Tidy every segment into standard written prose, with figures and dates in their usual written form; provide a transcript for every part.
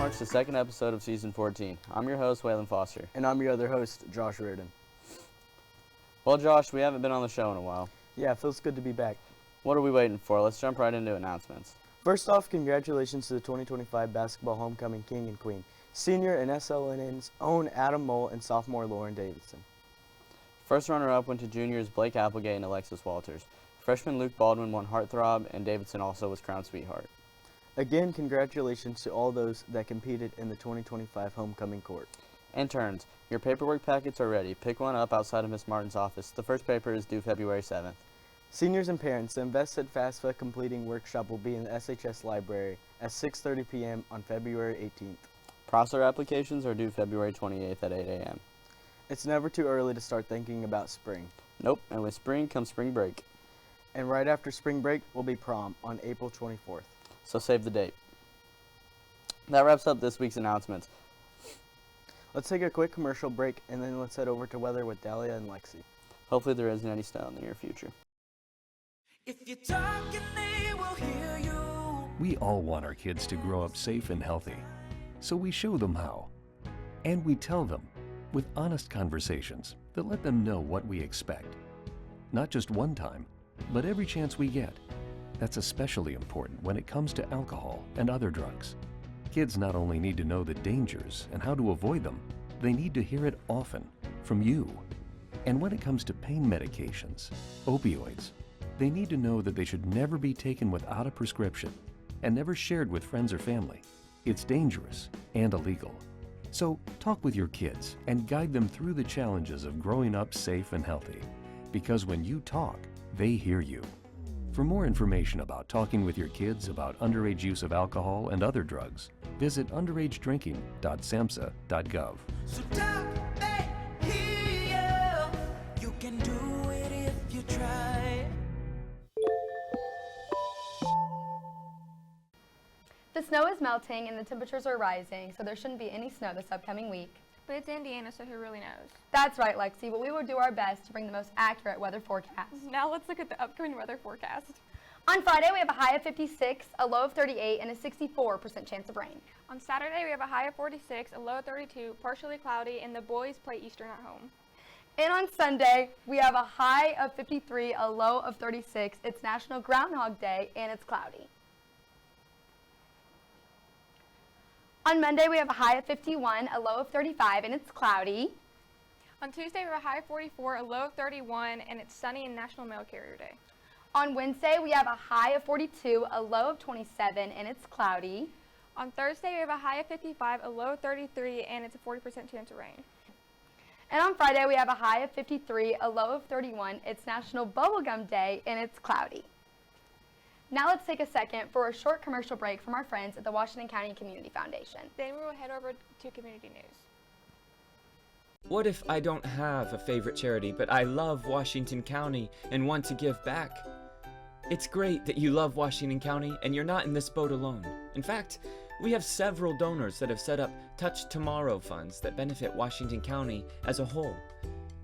marks the second episode of Season 14. I'm your host, Waylon Foster. And I'm your other host, Josh Reardon. Well, Josh, we haven't been on the show in a while. Yeah, it feels good to be back. What are we waiting for? Let's jump right into announcements. First off, congratulations to the 2025 basketball homecoming king and queen, senior and SLNN's own Adam Mole and sophomore Lauren Davidson. First runner-up went to juniors Blake Applegate and Alexis Walters. Freshman Luke Baldwin won Heartthrob, and Davidson also was crowned Sweetheart. Again, congratulations to all those that competed in the 2025 homecoming court. Interns, your paperwork packets are ready. Pick one up outside of Miss Martin's office. The first paper is due February 7th. Seniors and parents, the Invested FAFSA completing workshop will be in the SHS library at 6:30 p.m. on February 18th. Prosser applications are due February 28th at 8 a.m. It's never too early to start thinking about spring. Nope, and with spring comes spring break. And right after spring break will be prom on April 24th. So save the date. That wraps up this week's announcements. Let's take a quick commercial break and then let's head over to weather with Dahlia and Lexi. Hopefully there isn't any snow in the near future. If you're talking, they will hear you. We all want our kids to grow up safe and healthy, so we show them how. And we tell them with honest conversations that let them know what we expect. Not just one time, but every chance we get. That's especially important when it comes to alcohol and other drugs. Kids not only need to know the dangers and how to avoid them, they need to hear it often from you. And when it comes to pain medications, opioids, they need to know that they should never be taken without a prescription and never shared with friends or family. It's dangerous and illegal. So talk with your kids and guide them through the challenges of growing up safe and healthy. Because when you talk, they hear you. For more information about talking with your kids about underage use of alcohol and other drugs, visit underagedrinking.samhsa.gov. So talk, they hear you. You can do it if you try. The snow is melting and the temperatures are rising, so there shouldn't be any snow this upcoming week. But it's Indiana, so who really knows? That's right, Lexi, but we will do our best to bring the most accurate weather forecast. Now let's look at the upcoming weather forecast. On Friday, we have a high of 56, a low of 38, and a 64% chance of rain. On Saturday, we have a high of 46, a low of 32, partially cloudy, and the boys play Eastern at home. And on Sunday, we have a high of 53, a low of 36. It's National Groundhog Day, and it's cloudy. On Monday, we have a high of 51, a low of 35, and it's cloudy. On Tuesday, we have a high of 44, a low of 31, and it's sunny and National Mail Carrier Day. On Wednesday, we have a high of 42, a low of 27, and it's cloudy. On Thursday, we have a high of 55, a low of 33, and it's a 40% chance of rain. And on Friday, we have a high of 53, a low of 31. It's National Bubblegum Day, and it's cloudy. Now let's take a second for a short commercial break from our friends at the Washington County Community Foundation. Then we will head over to community news. What if I don't have a favorite charity, but I love Washington County and want to give back? It's great that you love Washington County and you're not in this boat alone. In fact, we have several donors that have set up Touch Tomorrow funds that benefit Washington County as a whole.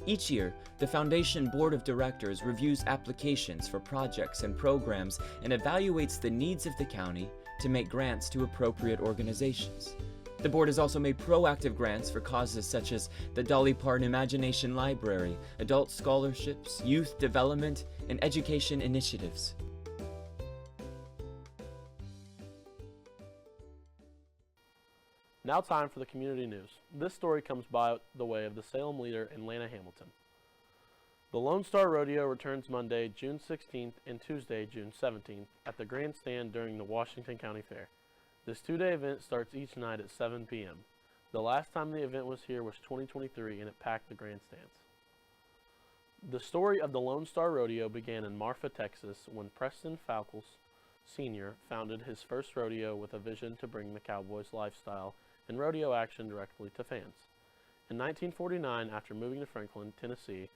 Each year, the Foundation Board of Directors reviews applications for projects and programs and evaluates the needs of the county to make grants to appropriate organizations. The board has also made proactive grants for causes such as the Dolly Parton Imagination Library, adult scholarships, youth development, and education initiatives. Now time for the community news. This story comes by the way of the Salem leader in Lana Hamilton. The Lone Star Rodeo returns Monday, June 16th and Tuesday, June 17th at the grandstand during the Washington County Fair. This two-day event starts each night at 7 p.m. The last time the event was here was 2023 and it packed the grandstands. The story of the Lone Star Rodeo began in Marfa, Texas when Preston Falkels Sr. founded his first rodeo with a vision to bring the cowboys lifestyle and rodeo action directly to fans. In 1949, after moving to Franklin, Tennessee,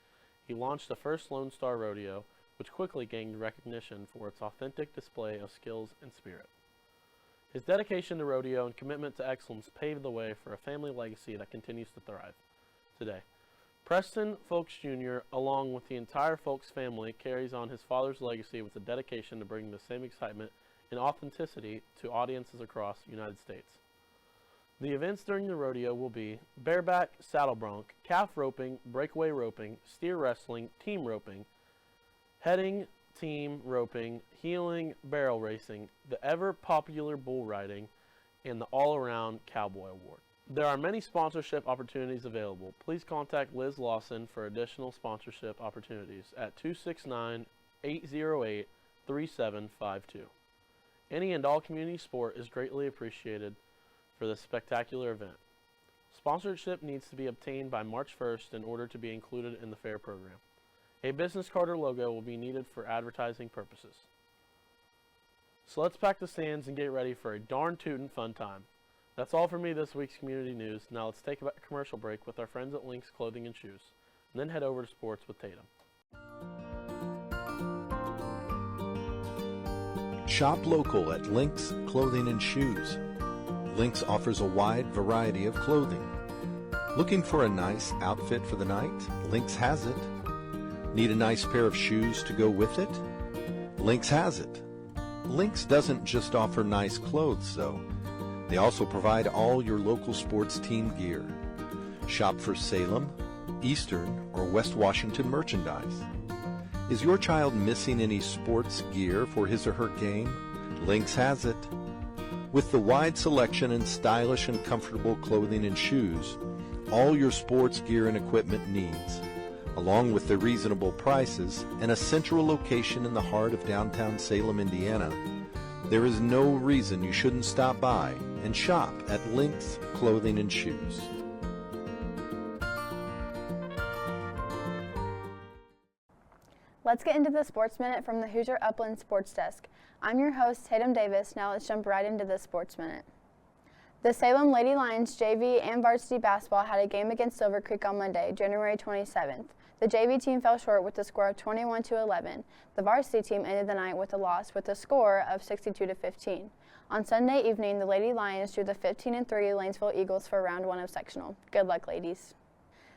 he launched the first Lone Star Rodeo, which quickly gained recognition for its authentic display of skills and spirit. His dedication to rodeo and commitment to excellence paved the way for a family legacy that continues to thrive today. Preston Folks Jr., along with the entire Folks family, carries on his father's legacy with a dedication to bringing the same excitement and authenticity to audiences across the United States. The events during the rodeo will be bareback, saddle bronc, calf roping, breakaway roping, steer wrestling, team roping, heading, team roping, heeling, barrel racing, the ever-popular bull riding, and the all-around cowboy award. There are many sponsorship opportunities available. Please contact Liz Lawson for additional sponsorship opportunities at 269-808-3752. Any and all community support is greatly appreciated for this spectacular event. Sponsorship needs to be obtained by March 1st in order to be included in the fair program. A business card or logo will be needed for advertising purposes. So let's pack the stands and get ready for a darn tootin' fun time. That's all for me this week's community news. Now let's take a commercial break with our friends at Lynx Clothing and Shoes, and then head over to sports with Tatum. Shop local at Lynx Clothing and Shoes. Lynx offers a wide variety of clothing. Looking for a nice outfit for the night? Lynx has it. Need a nice pair of shoes to go with it? Lynx has it. Lynx doesn't just offer nice clothes, though. They also provide all your local sports team gear. Shop for Salem, Eastern, or West Washington merchandise. Is your child missing any sports gear for his or her game? Lynx has it. With the wide selection and stylish and comfortable clothing and shoes, all your sports gear and equipment needs, along with the reasonable prices and a central location in the heart of downtown Salem, Indiana, there is no reason you shouldn't stop by and shop at Lynx Clothing and Shoes. Let's get into the Sports Minute from the Hoosier Upland Sports Desk. I'm your host, Tatum Davis. Now let's jump right into the Sports Minute. The Salem Lady Lions JV and varsity basketball had a game against Silver Creek on Monday, January 27th. The JV team fell short with a score of 21-11. The varsity team ended the night with a loss with a score of 62-15. On Sunday evening, the Lady Lions drew the 15-3 Lanesville Eagles for round 1 of sectional. Good luck, ladies.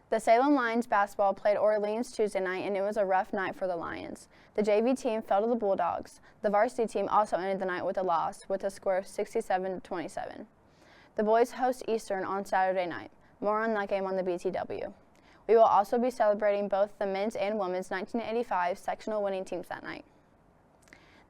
The Salem Lions basketball played Orleans Tuesday night, and it was a rough night for the Lions. The JV team fell to the Bulldogs. The varsity team also ended the night with a loss with a score of 67-27. The boys host Eastern on Saturday night. More on that game on the BTW. We will also be celebrating both the men's and women's 1985 sectional winning teams that night.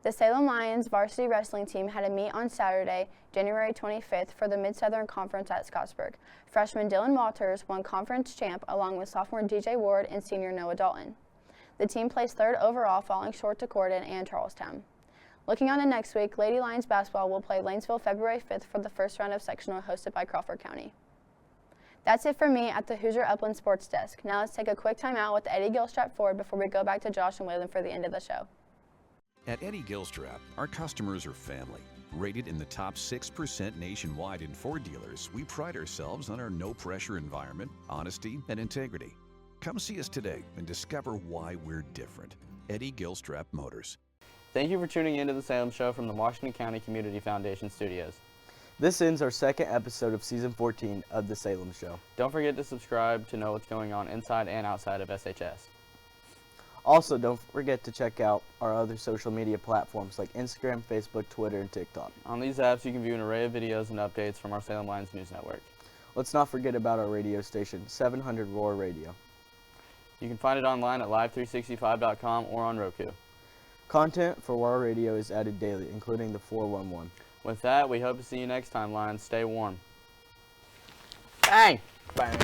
The Salem Lions varsity wrestling team had a meet on Saturday, January 25th for the Mid-Southern Conference at Scottsburg. Freshman Dylan Walters won conference champ along with sophomore DJ Ward and senior Noah Dalton. The team placed 3rd overall, falling short to Corden and Charlestown. Looking on to next week, Lady Lions basketball will play Lanesville February 5th for the first round of sectional hosted by Crawford County. That's it for me at the Hoosier Upland Sports Desk. Now let's take a quick time out with Eddie Gilstrap Ford before we go back to Josh and Waylon for the end of the show. At Eddie Gilstrap, our customers are family. Rated in the top 6% nationwide in Ford dealers, we pride ourselves on our no-pressure environment, honesty, and integrity. Come see us today and discover why we're different. Eddie Gilstrap Motors. Thank you for tuning in to the Salem Show from the Washington County Community Foundation Studios. This ends our second episode of Season 14 of The Salem Show. Don't forget to subscribe to know what's going on inside and outside of SHS. Also, don't forget to check out our other social media platforms like Instagram, Facebook, Twitter, and TikTok. On these apps, you can view an array of videos and updates from our Salem Lions News Network. Let's not forget about our radio station, 700 Roar Radio. You can find it online at live365.com or on Roku. Content for Roar Radio is added daily, including the 411. With that, we hope to see you next time, Lions. Stay warm. Bang! Bang!